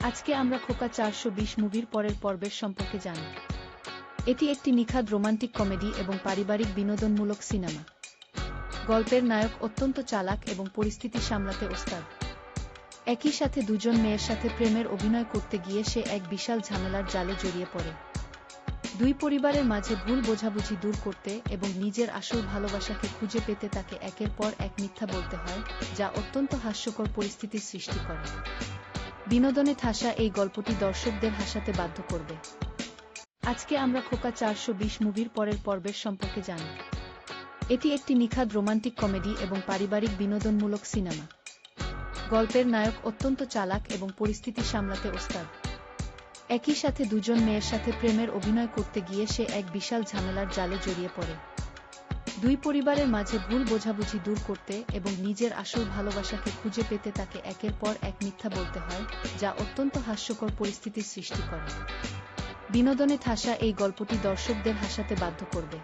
আজকে আমরা খোকা 420 মুভির পরের পর্বের সম্পর্কে জানব। এটি একটি নিখাদ রোমান্টিক কমেডি এবং পারিবারিক বিনোদনমূলক সিনেমা। গল্পের নায়ক অত্যন্ত চালাক এবং পরিস্থিতি সামলাতে ওস্তাদ। একই সাথে দুজন মেয়ের সাথে প্রেমের অভিনয় করতে গিয়ে সে এক বিশাল ঝামেলার জালে জড়িয়ে পড়ে। দুই পরিবারের মাঝে ভুল বোঝাবুঝি দূর করতে এবং নিজের আসল ভালোবাসাকে খুঁজে পেতে তাকে একের পর এক মিথ্যা বলতে হয়, যা অত্যন্ত হাস্যকর পরিস্থিতির সৃষ্টি করে। বিনোদনে ঠাসা এই গল্পটি দর্শকদের হাসাতে বাধ্য করবে। আজকে আমরা খোকা 420 মুভির পরের পর্বের সম্পর্কে জানব। এটি একটি নিখাদ রোমান্টিক কমেডি এবং পারিবারিক বিনোদনমূলক সিনেমা। গল্পের নায়ক অত্যন্ত চালাক এবং পরিস্থিতি সামলাতে ওস্তাদ। একই সাথে দুজন মেয়ের সাথে প্রেমের অভিনয় করতে গিয়ে সে এক বিশাল ঝামেলার জালে জড়িয়ে পড়ে। দুই পরিবারের মাঝে ভুল বোঝাবুঝি দূর করতে এবং নিজের আসল ভালোবাসাকে খুঁজে পেতে তাকে একের পর এক মিথ্যা বলতে হয়, যা অত্যন্ত হাস্যকর পরিস্থিতির সৃষ্টি করে। বিনোদনে ঠাসা এই গল্পটি দর্শকদের হাসাতে বাধ্য করবে।